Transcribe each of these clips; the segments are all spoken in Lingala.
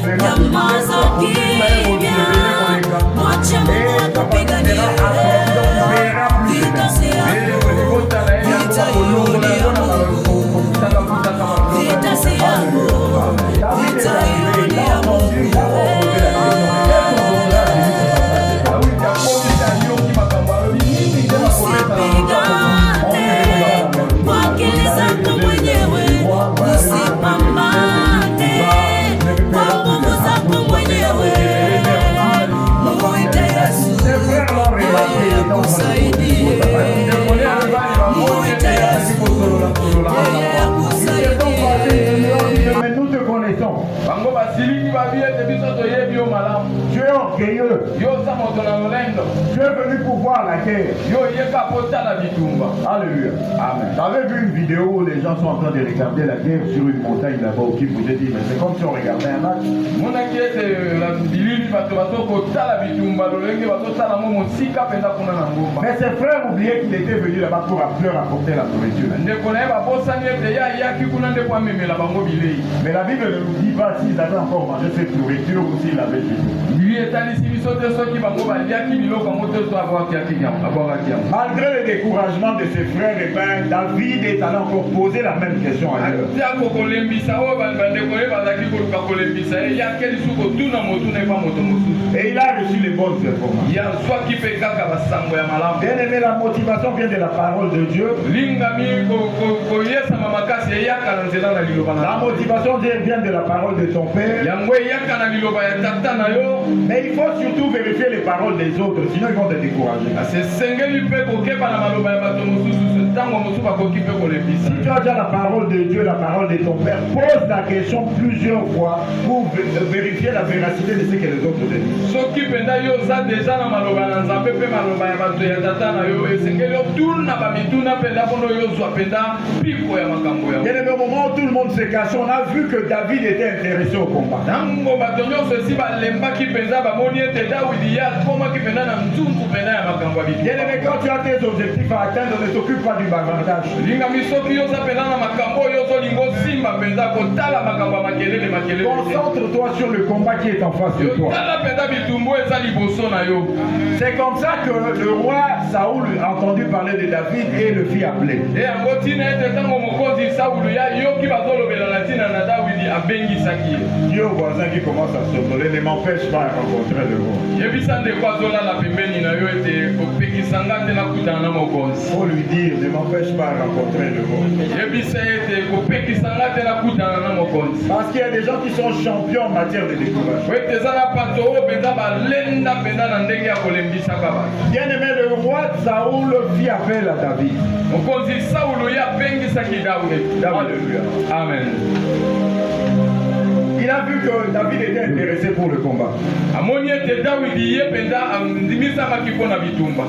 nyamaza kimya, mwache Mungu atupiganie. Vita si yangu, vita yule ya Mungu. Vita si yangu, vita yule ya Mungu. Usipigane kwa akili zako mwenyewe, usipambane kwa nguvu zako mwenyewe. Muite Yesu, yeye akusaidie. Muite Yesu, yeye akusaidie. Mais nous te connaissons. Tu es orgueilleux. Tu es venu pour voir la guerre. Alléluia. Amen. J'avais vu une vidéo où les gens sont en train de regarder la guerre sur une montagne là-bas au Kivu. J'ai dit, mais c'est comme si on regardait un match. Mais ses frères oubliaient qu'il était venu là-bas pour leur apporter la nourriture. Mais la Bible ne nous dit pas s'ils avaient encore mangé cette nourriture ou s'ils avaient fini. Malgré le découragement de ses frères et pères, David est allé encore poser la même question à eux. Et il a reçu les bonnes informations. Bien aimé, la motivation vient de la parole de Dieu. La motivation vient de la parole de ton père. Mais il faut surtout vérifier les paroles des autres, sinon ils vont te décourager. Si tu as déjà la parole de Dieu, la parole de ton père, pose la question plusieurs fois pour vérifier la véracité de ce que les autres disent. Bien aimé, au moment où tout le monde se cache, on a vu que David était intéressé au combat. Bien aimé, quand tu as tes objectifs à atteindre, ne t'occupe pas du bavardage. Concentre-toi sur le combat qui est en face de toi. C'est comme ça que le roi Saoul a entendu parler de David et le fit appeler. Dieu au voisin qui commence à s'opposer ne m'empêche pas de rencontrer le roi. Faut lui dire, ne m'empêche pas de rencontrer le roi. Parce qu'il y a des gens qui sont champions en matière de découragement. Bien aimé, le roi Saoul fit appel à David. Alléluia. Amen. Il a vu que David était intéressé pour le combat.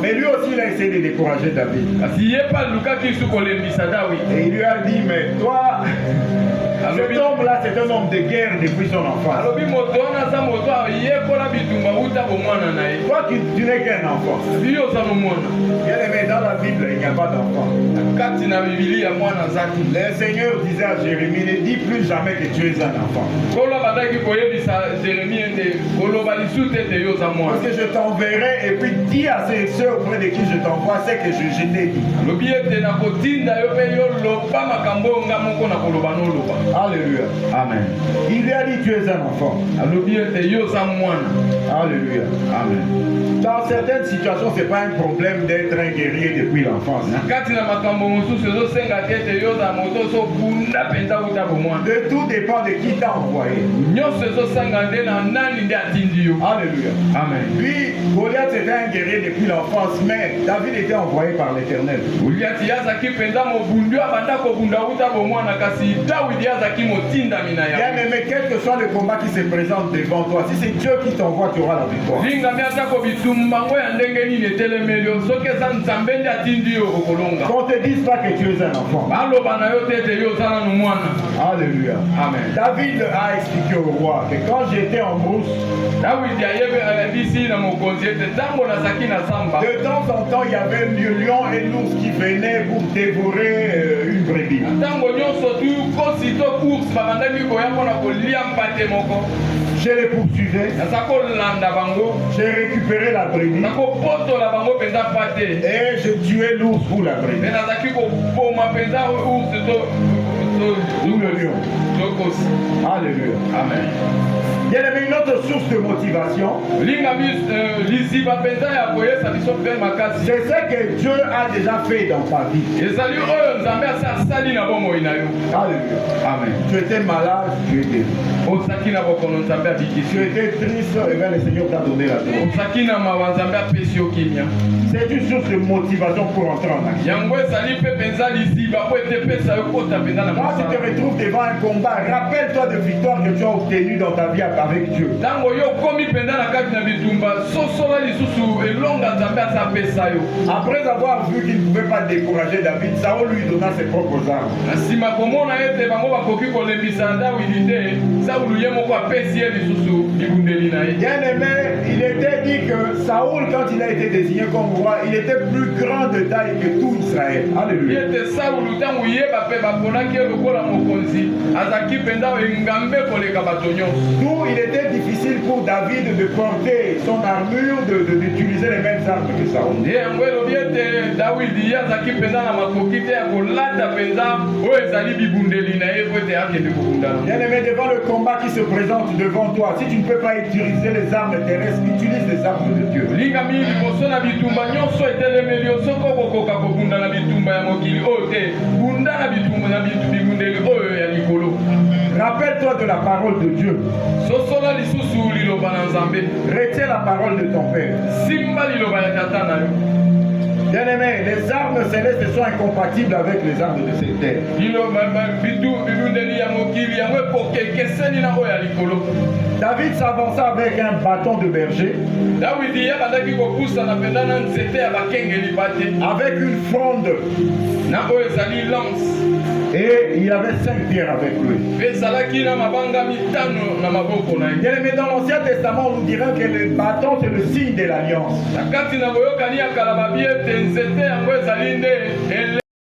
Mais lui aussi, il a essayé de décourager David. Et il lui a dit, mais toi, cet homme-là, c'est un homme de guerre depuis son enfance. Toi, tu n'es qu'un enfant. Bien aimé, dans la Bible, il n'y a pas d'enfant. Le Seigneur disait à Jérémie, ne dis plus jamais que tu es un enfant. Parce que je t'enverrai et puis dis à ces ceux auprès de qui je t'envoie ce que je t'ai dit. Alléluia. Amen. Il lui a dit tu es un enfant. Alléluia. Amen. Dans certaines situations, ce n'est pas un problème d'être un guerrier depuis l'enfance. De tout dépend de qui t'a envoyé. Alléluia. Amen. Lui, Goliath était un guerrier depuis l'enfance, mais David était envoyé par l'Éternel. Bien aimé, quel que soit le combat qui se présente devant toi, si c'est Dieu qui t'envoie, tu auras la victoire. Qu'on te dise pas que tu es un enfant. Alléluia. Amen. David a expliqué au roi que quand j'étais en brousse, de temps en temps, il y avait un lion et un ours qui venaient pour dévorer une brebis. Je les poursuivais. J'ai récupéré la brebis. Et j'ai tué l'ours pour la brebis. Ou le lion. Alléluia. Amen. Il y a une autre source de motivation. C'est ce que Dieu a déjà fait dans ta vie. Alléluia. Amen. Tu étais malade, tu étais guéri. Tu étais triste, et bien le Seigneur t'a donné la joie. C'est une source de motivation pour entrer en action. Quand tu te retrouves devant un combat, rappelle-toi de victoires que tu as obtenues dans ta vie avec Dieu. Après avoir vu qu'il ne pouvait pas décourager David, Saül lui donna ses propres armes. Bien aimé, il était dit que Saül, quand il a été désigné comme roi, il était plus grand de taille que tout Israël. Alléluia. D'où il était difficile pour David de porter son armure, d'utiliser les mêmes armes que Saül. Bien aimé, devant le combat qui se présente devant toi, si tu ne peux pas utiliser les armes terrestres, utilise les armes de Dieu. Rappelle-toi de la parole de Dieu. Retiens la parole de ton Père. Bien aimé, les armes célestes sont incompatibles avec les armes de cette terre. David s'avança avec un bâton de berger, avec une fronde, et il avait 5 pierres avec lui. Bien aimé, dans l'Ancien Testament, on nous dira que le bâton c'est le signe de l'alliance.